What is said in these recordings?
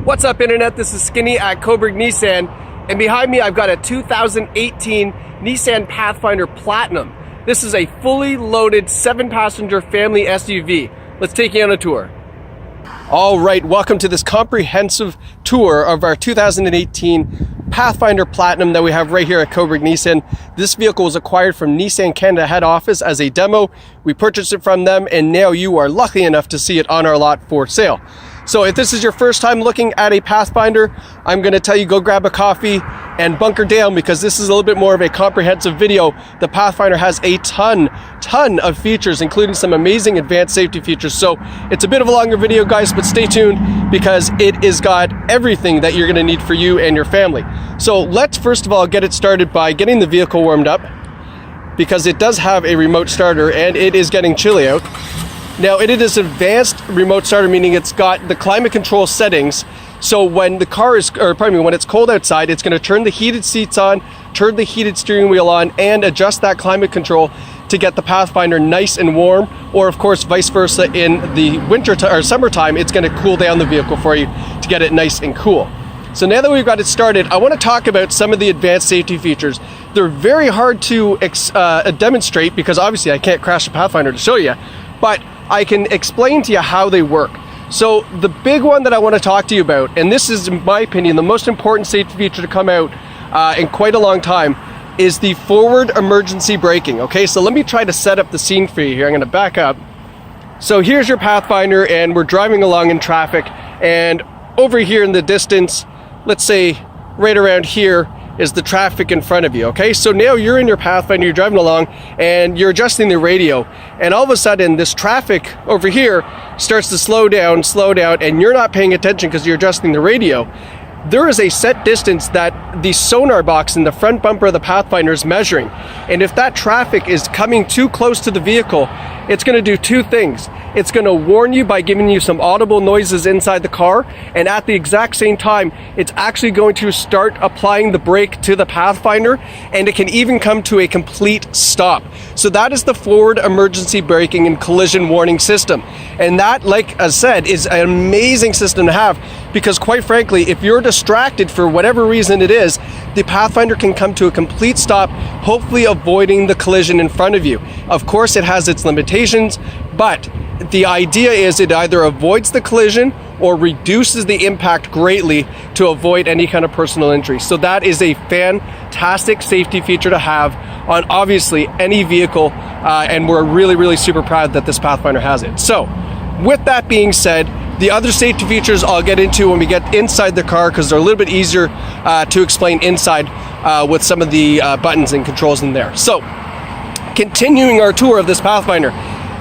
What's up, Internet? This is Skinny at Coburg Nissan, and behind me I've got a 2018 Nissan Pathfinder Platinum. This is a fully loaded 7-passenger family SUV. Let's take you on a tour. All right, welcome to this comprehensive tour of our 2018 Pathfinder Platinum that we have right here at Coburg Nissan. This vehicle was acquired from Nissan Canada head office as a demo. We purchased it from them, and now you are lucky enough to see it on our lot for sale. So if this is your first time looking at a Pathfinder, I'm going to tell you go grab a coffee and bunker down, because this is a little bit more of a comprehensive video. The Pathfinder has a ton of features, including some amazing advanced safety features. So it's a bit of a longer video, guys, but stay tuned because it is got everything that you're going to need for you and your family. So let's first of all get it started by getting the vehicle warmed up, because it does have a remote starter and it is getting chilly out. Now, it is an advanced remote starter, meaning it's got the climate control settings. So when the car is, when it's cold outside, it's going to turn the heated seats on, turn the heated steering wheel on, and adjust that climate control to get the Pathfinder nice and warm. Or of course, vice versa, in the winter or summertime, it's going to cool down the vehicle for you to get it nice and cool. So now that we've got it started, I want to talk about some of the advanced safety features. They're very hard to demonstrate because obviously I can't crash a Pathfinder to show you, but I can explain to you how they work. So the big one that I want to talk to you about, and this is, in my opinion, the most important safety feature to come out in quite a long time, is the forward emergency braking. Okay, so let me try to set up the scene for you here. I'm going to back up. So here's your Pathfinder, and we're driving along in traffic, and over here in the distance, let's say right around here, is the traffic in front of you. Okay, so now you're in your Pathfinder, you're driving along, and you're adjusting the radio, and all of a sudden this traffic over here starts to slow down, and you're not paying attention because you're adjusting the radio. There is a set distance that the sonar box in the front bumper of the Pathfinder is measuring, and if that traffic is coming too close to the vehicle, it's going to do two things. It's going to warn you by giving you some audible noises inside the car, and at the exact same time, it's actually going to start applying the brake to the Pathfinder, and it can even come to a complete stop. So that is the forward emergency braking and collision warning system. And that, like I said, is an amazing system to have, because quite frankly, if you're distracted for whatever reason it is, the Pathfinder can come to a complete stop, hopefully avoiding the collision in front of you. Of course, it has its limitations, but the idea is it either avoids the collision or reduces the impact greatly to avoid any kind of personal injury. So that is a fantastic safety feature to have on obviously any vehicle, and we're really super proud that this Pathfinder has it. So with that being said, the other safety features I'll get into when we get inside the car, because they're a little bit easier to explain inside with some of the buttons and controls in there. So continuing our tour of this Pathfinder,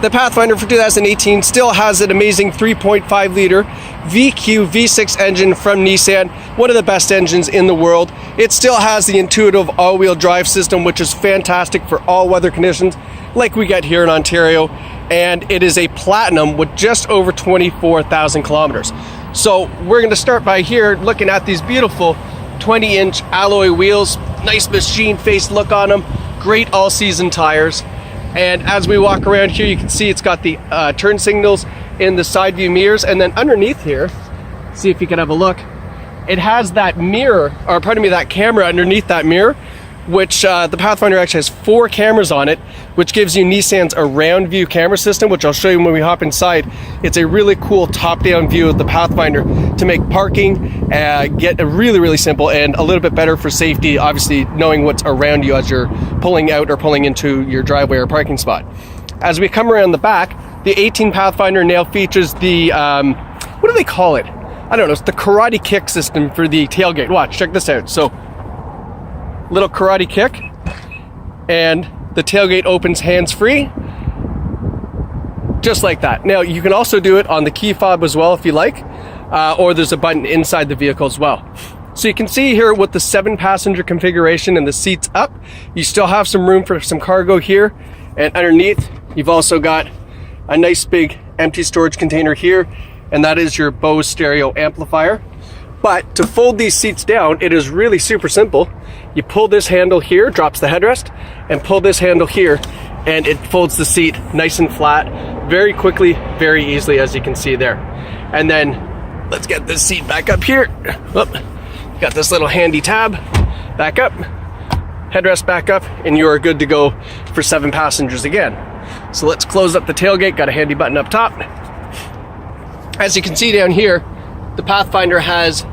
the Pathfinder for 2018 still has an amazing 3.5 liter VQ V6 engine from Nissan, one of the best engines in the world. It still has the intuitive all-wheel drive system, which is fantastic for all weather conditions like we get here in Ontario, and it is a Platinum with just over 24,000 kilometers. So we're going to start by here looking at these beautiful 20-inch alloy wheels, nice machine face look on them, great all-season tires. And as we walk around here, you can see it's got the turn signals in the side view mirrors. And then underneath here, see if you can have a look, it has that mirror, or pardon me, that camera underneath that mirror, which the Pathfinder actually has 4 cameras on it, which gives you Nissan's around view camera system, which I'll show you when we hop inside. It's a really cool top-down view of the Pathfinder to make parking get really simple and a little bit better for safety, obviously knowing what's around you as you're pulling out or pulling into your driveway or parking spot. As we come around the back, the 18 Pathfinder now features the, what do they call it? I don't know, it's the karate kick system for the tailgate. Watch, check this out. So, little karate kick, and the tailgate opens hands-free, just like that. Now, you can also do it on the key fob as well if you like, or there's a button inside the vehicle as well. So you can see here with the 7-passenger configuration and the seats up, you still have some room for some cargo here, and underneath, you've also got a nice big empty storage container here, and that is your Bose Stereo amplifier. But to fold these seats down, it is really super simple. You pull this handle here, drops the headrest, and pull this handle here, and it folds the seat nice and flat, very quickly, very easily, as you can see there. And then let's get this seat back up here. Oop. Got this little handy tab. Back up, headrest back up, and you are good to go for 7 passengers again. So let's close up the tailgate. Got a handy button up top. As you can see down here, the Pathfinder has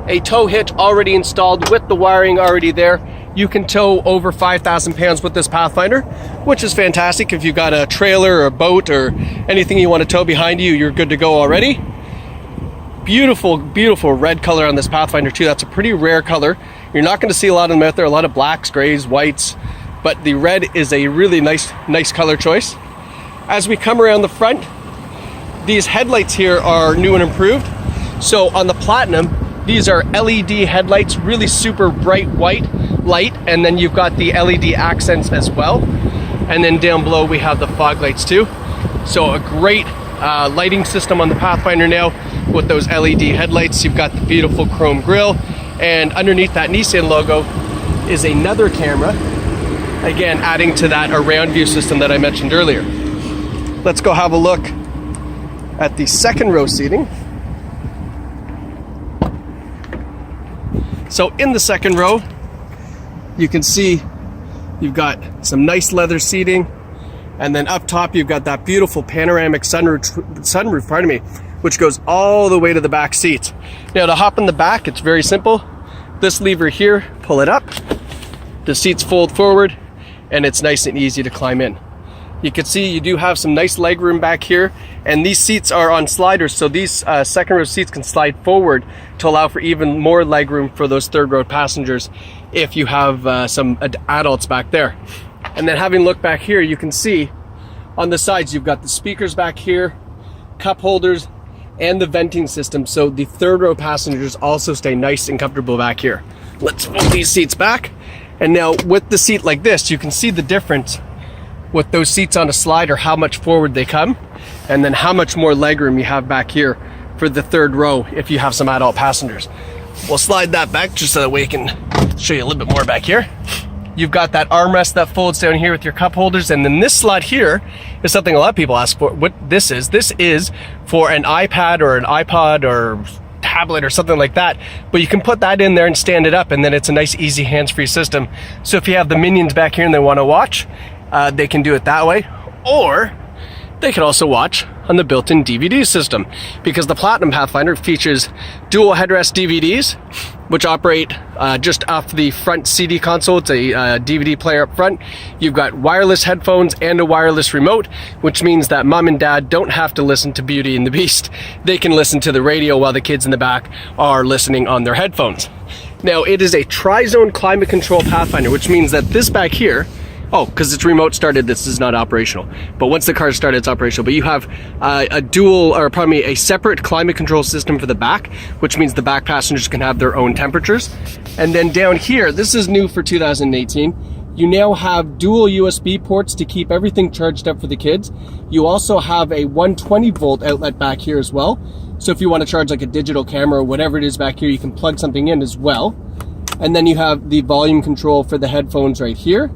a tow hitch already installed with the wiring already there. You can tow over 5,000 pounds with this Pathfinder, which is fantastic. If you've got a trailer or a boat or anything you want to tow behind you, you're good to go already. Beautiful, beautiful red color on this Pathfinder too. That's a pretty rare color. You're not going to see a lot of them out there, a lot of blacks, grays, whites, but the red is a really nice color choice. As we come around the front, these headlights here are new and improved. So on the Platinum, these are LED headlights, really super bright white light, and then you've got the LED accents as well. And then down below we have the fog lights too. So a great lighting system on the Pathfinder now with those LED headlights. You've got the beautiful chrome grille, and underneath that Nissan logo is another camera, again adding to that around view system that I mentioned earlier. Let's go have a look at the second row seating. So in the second row, you can see you've got some nice leather seating, and then up top you've got that beautiful panoramic sunroof, which goes all the way to the back seats. Now to hop in the back, it's very simple. This lever here, pull it up, the seats fold forward, and it's nice and easy to climb in. You can see you do have some nice leg room back here, and these seats are on sliders, so these second row seats can slide forward to allow for even more leg room for those third row passengers if you have some adults back there. And then having a look back here, you can see on the sides you've got the speakers back here, cup holders, and the venting system, so the third row passengers also stay nice and comfortable back here. Let's fold these seats back, and now with the seat like this, you can see the difference with those seats on a slider, how much forward they come, and then how much more legroom you have back here for the third row if you have some adult passengers. We'll slide that back just so that we can show you a little bit more back here. You've got that armrest that folds down here with your cup holders, and then this slot here is something a lot of people ask for. What this is for an iPad or an iPod or tablet or something like that, but you can put that in there and stand it up, and then it's a nice easy hands-free system. So if you have the minions back here and they want to watch, they can do it that way, or they can also watch on the built-in DVD system, because the Platinum Pathfinder features dual headrest DVDs, which operate just off the front CD console. It's a DVD player up front. You've got wireless headphones and a wireless remote, which means that mom and dad don't have to listen to Beauty and the Beast. They can listen to the radio while the kids in the back are listening on their headphones. Now, it is a tri-zone climate control Pathfinder, which means that this back here, oh, because it's remote started, this is not operational. But once the car started, it's operational. But you have a separate climate control system for the back, which means the back passengers can have their own temperatures. And then down here, this is new for 2018. You now have dual USB ports to keep everything charged up for the kids. You also have a 120 volt outlet back here as well. So if you want to charge like a digital camera or whatever it is back here, you can plug something in as well. And then you have the volume control for the headphones right here.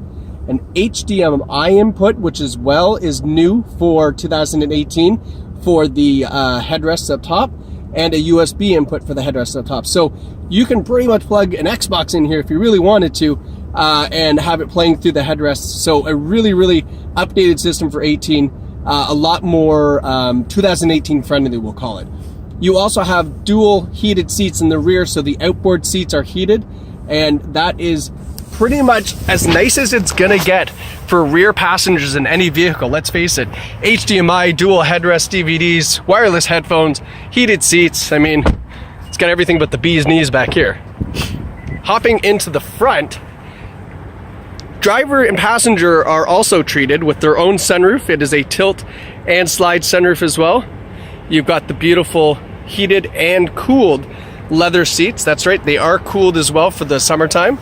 An HDMI input, which as well is new for 2018 for the headrests up top, and a USB input for the headrests up top. So you can pretty much plug an Xbox in here if you really wanted to, and have it playing through the headrests. So a really, really updated system for 18, a lot more 2018 friendly, we'll call it. You also have dual heated seats in the rear, so the outboard seats are heated, and that is pretty much as nice as it's gonna get for rear passengers in any vehicle. Let's face it, HDMI, dual headrest DVDs, wireless headphones, heated seats. I mean, it's got everything but the bee's knees back here. Hopping into the front, driver and passenger are also treated with their own sunroof. It is a tilt and slide sunroof as well. You've got the beautiful heated and cooled leather seats. That's right, they are cooled as well for the summertime.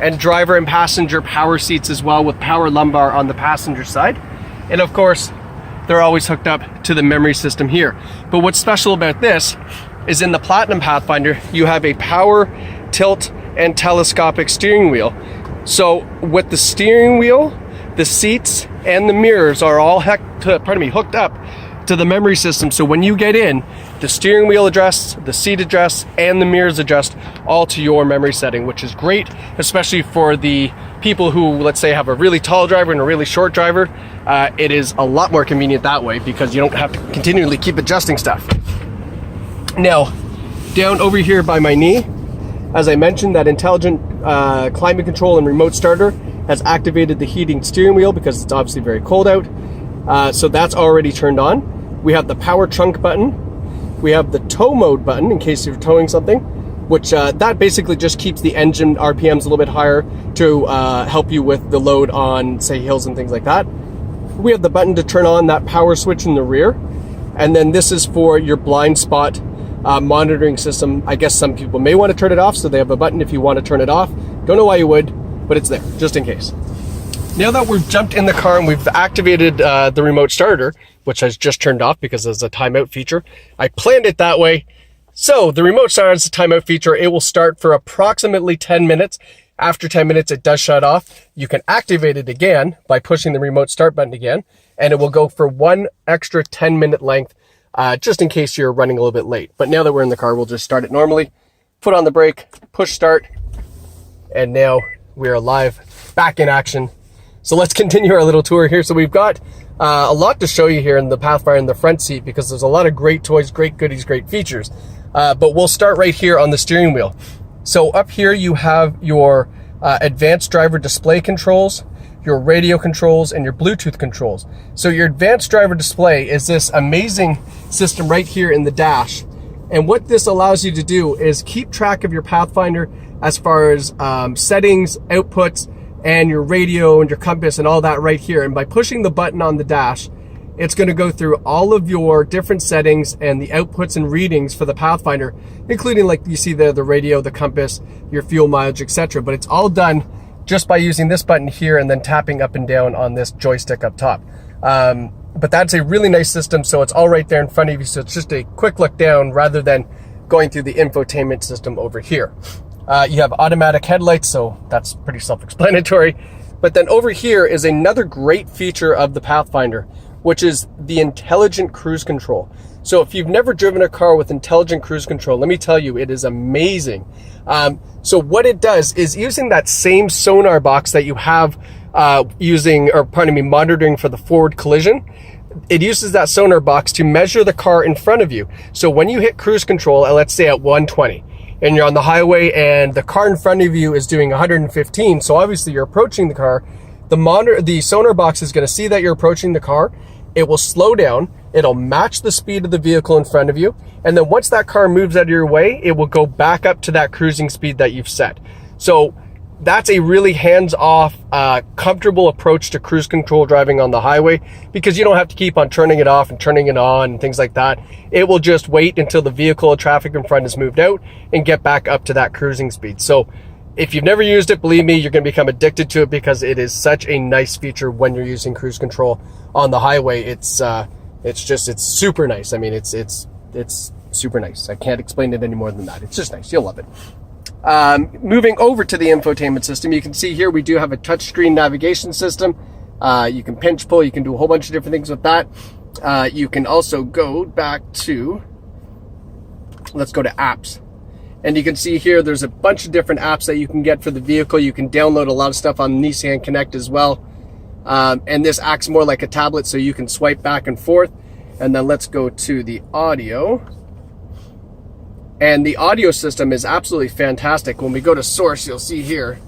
And driver and passenger power seats as well, with power lumbar on the passenger side. And of course, they're always hooked up to the memory system here. But what's special about this is in the Platinum Pathfinder, you have a power, tilt, and telescopic steering wheel. So with the steering wheel, the seats, and the mirrors are all hooked up to the memory system. So when you get in, the steering wheel adjusts, the seat adjusts, and the mirrors adjust all to your memory setting, which is great, especially for the people who, let's say, have a really tall driver and a really short driver. It is a lot more convenient that way because you don't have to continually keep adjusting stuff. Now, down over here by my knee, as I mentioned, that intelligent climate control and remote starter has activated the heating steering wheel because it's obviously very cold out. So that's already turned on. We have the power trunk button. We have the tow mode button in case you're towing something, which that basically just keeps the engine RPMs a little bit higher to help you with the load on, say, hills and things like that. We have the button to turn on that power switch in the rear. And then this is for your blind spot monitoring system. I guess some people may want to turn it off, so they have a button if you want to turn it off. Don't know why you would, but it's there, just in case. Now that we've jumped in the car and we've activated the remote starter, which has just turned off because there's a timeout feature, I planned it that way. So the remote starter is a timeout feature. It will start for approximately 10 minutes. After 10 minutes, it does shut off. You can activate it again by pushing the remote start button again, and it will go for one extra 10-minute length, just in case you're running a little bit late. But now that we're in the car, we'll just start it normally, put on the brake, push start, and now we are live, back in action. So let's continue our little tour here. So we've got a lot to show you here in the Pathfinder in the front seat because there's a lot of great toys, great goodies, great features. But we'll start right here on the steering wheel. So up here you have your advanced driver display controls, your radio controls, and your Bluetooth controls. So your advanced driver display is this amazing system right here in the dash. And what this allows you to do is keep track of your Pathfinder as far as settings, outputs, and your radio and your compass and all that right here. And by pushing the button on the dash, it's going to go through all of your different settings and the outputs and readings for the Pathfinder, including, like you see there, the radio, the compass, your fuel mileage, etc. But it's all done just by using this button here and then tapping up and down on this joystick up top. But that's a really nice system, so it's all right there in front of you. So it's just a quick look down rather than going through the infotainment system over here. You have automatic headlights, so that's pretty self-explanatory. But then over here is another great feature of the Pathfinder, which is the intelligent cruise control. So if you've never driven a car with intelligent cruise control, let me tell you, it is amazing. So what it does is using that same sonar box that you have monitoring for the forward collision, it uses that sonar box to measure the car in front of you. So when you hit cruise control, let's say at 120, and you're on the highway and the car in front of you is doing 115, so obviously you're approaching the car, the sonar box is going to see that you're approaching the car. It will slow down, it'll match the speed of the vehicle in front of you, and then once that car moves out of your way, it will go back up to that cruising speed that you've set. So that's a really hands-off, comfortable approach to cruise control driving on the highway, because you don't have to keep on turning it off and turning it on and things like that. It will just wait until the vehicle or traffic in front has moved out and get back up to that cruising speed. So if you've never used it, believe me, you're going to become addicted to it because it is such a nice feature when you're using cruise control on the highway. It's super nice. I mean, it's super nice. I can't explain it any more than that. It's just nice. You'll love it. Moving over to the infotainment system, you can see here we do have a touchscreen navigation system. You can pinch pull, you can do a whole bunch of different things with that. You can also go back to, let's go to apps. And you can see here there's a bunch of different apps that you can get for the vehicle. You can download a lot of stuff on Nissan Connect as well. And this acts more like a tablet, so you can swipe back and forth. And then let's go to the audio. And the audio system is absolutely fantastic. When we go to source, you'll see here,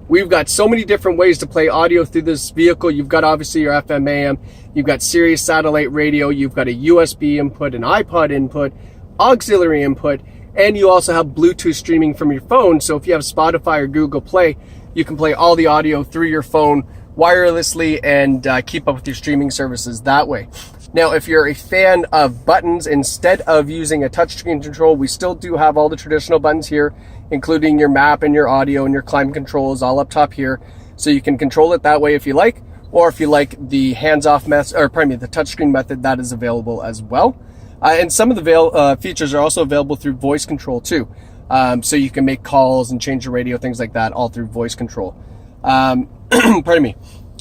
we've got so many different ways to play audio through this vehicle. You've got obviously your FM, AM, you've got Sirius satellite radio, you've got a USB input, an iPod input, auxiliary input, and you also have Bluetooth streaming from your phone. So if you have Spotify or Google Play, you can play all the audio through your phone wirelessly and keep up with your streaming services that way. Now, if you're a fan of buttons, instead of using a touchscreen control, we still do have all the traditional buttons here, including your map and your audio and your climate controls all up top here. So you can control it that way if you like, or if you like the hands-off method, or pardon me, the touchscreen method, that is available as well. And some of the features are also available through voice control too. So you can make calls and change the radio, things like that, all through voice control. Pardon me.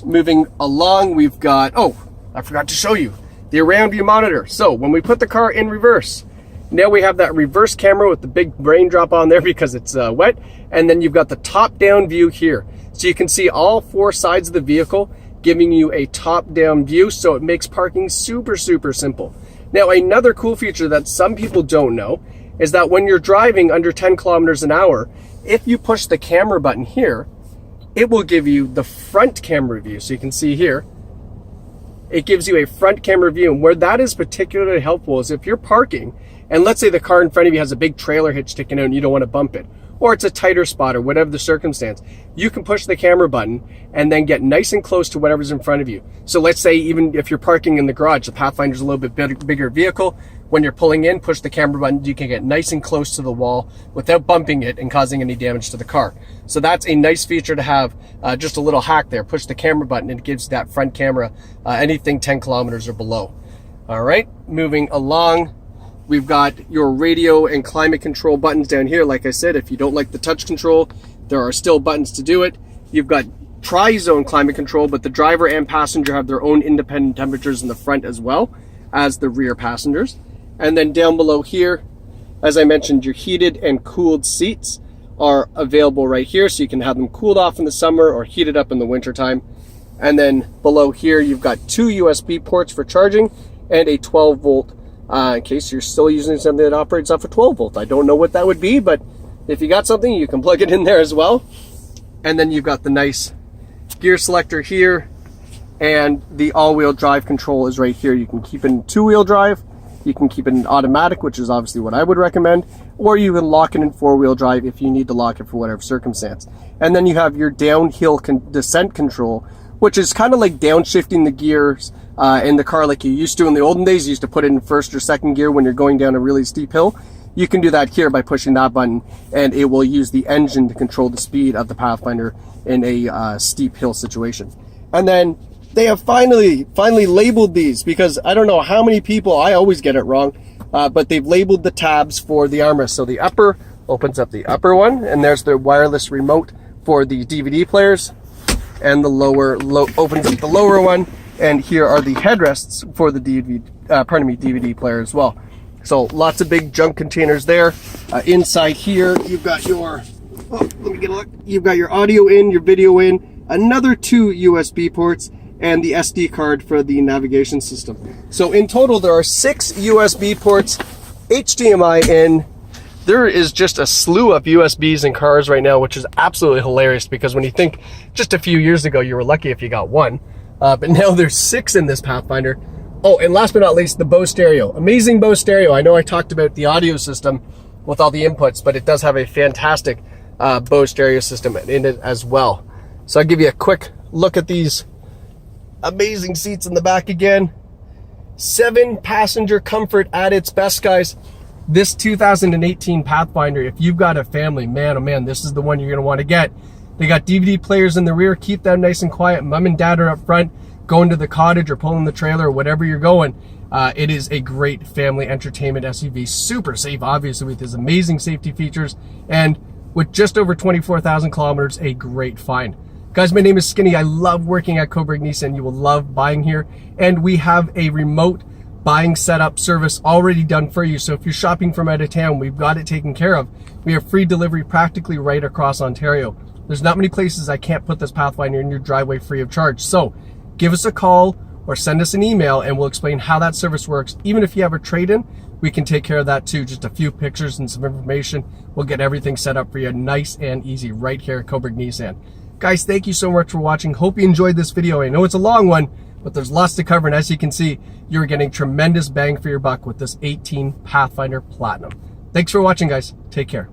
Moving along, we've got, oh, I forgot to show you. the around view monitor. So when we put the car in reverse, now we have that reverse camera with the big raindrop on there because it's wet. And then you've got the top down view here. So you can see all four sides of the vehicle, giving you a top down view. So it makes parking super, super simple. Now, another cool feature that some people don't know is that when you're driving under 10 kilometers an hour, if you push the camera button here, it will give you the front camera view. So you can see here, it gives you a front camera view. And where that is particularly helpful is if you're parking and let's say the car in front of you has a big trailer hitch sticking out and you don't want to bump it, or it's a tighter spot or whatever the circumstance, you can push the camera button and then get nice and close to whatever's in front of you. So let's say even if you're parking in the garage, the Pathfinder's a little bit bigger vehicle. When you're pulling in, push the camera button, you can get nice and close to the wall without bumping it and causing any damage to the car. So that's a nice feature to have, just a little hack there. Push the camera button and it gives that front camera anything 10 kilometers or below. All right, moving along. We've got your radio and climate control buttons down here. Like I said, if you don't like the touch control, there are still buttons to do it. You've got tri-zone climate control, but the driver and passenger have their own independent temperatures in the front as well as the rear passengers. And then down below here, as I mentioned, your heated and cooled seats are available right here. So you can have them cooled off in the summer or heated up in the winter time. And then below here, you've got two USB ports for charging and a 12 volt in case you're still using something that operates off a 12 volt. I don't know what that would be, but if you got something, you can plug it in there as well. And then you've got the nice gear selector here, and the all-wheel drive control is right here. You can keep it in two-wheel drive, you can keep it in automatic, which is obviously what I would recommend, or you can lock it in four-wheel drive if you need to lock it for whatever circumstance. And then you have your downhill descent control, which is kind of like downshifting the gears in the car like you used to in the olden days. You used to put it in first or second gear when you're going down a really steep hill. You can do that here by pushing that button, and it will use the engine to control the speed of the Pathfinder in a steep hill situation. And then they have finally labeled these, because I don't know how many people, I always get it wrong, but they've labeled the tabs for the armrest. So the upper opens up the upper one, and there's the wireless remote for the DVD players, and the lower opens up the lower one, and here are the headrests for the DVD player as well. So lots of big junk containers there. Inside here, you've got your, let me get a look. You've got your audio in, your video in, another two USB ports, and the SD card for the navigation system. So in total, there are 6 USB ports, HDMI in. There is just a slew of USBs in cars right now, which is absolutely hilarious, because when you think just a few years ago, you were lucky if you got one. But now there's 6 in this Pathfinder. Oh, and last but not least, the Bose Stereo. Amazing Bose Stereo. I know I talked about the audio system with all the inputs, but it does have a fantastic Bose Stereo system in it as well. So I'll give you a quick look at these amazing seats in the back again. 7 passenger comfort at its best, guys. This 2018 Pathfinder, if you've got a family, man, oh man, this is the one you're going to want to get. They got DVD players in the rear. Keep them nice and quiet. Mom and dad are up front, going to the cottage or pulling the trailer or whatever you're going. It is a great family entertainment SUV. Super safe, obviously, with its amazing safety features. And with just over 24,000 kilometers, a great find. Guys, my name is Skinny. I love working at Coburg Nissan. You will love buying here. And we have a remote buying setup service already done for you. So if you're shopping from out of town, we've got it taken care of. We have free delivery practically right across Ontario. There's not many places I can't put this Pathfinder in your driveway free of charge. So give us a call or send us an email and we'll explain how that service works. Even if you have a trade-in, we can take care of that too. Just a few pictures and some information. We'll get everything set up for you nice and easy right here at Coburg Nissan. Guys, thank you so much for watching. Hope you enjoyed this video. I know it's a long one, but there's lots to cover. And as you can see, you're getting tremendous bang for your buck with this 18 Pathfinder Platinum. Thanks for watching, guys. Take care.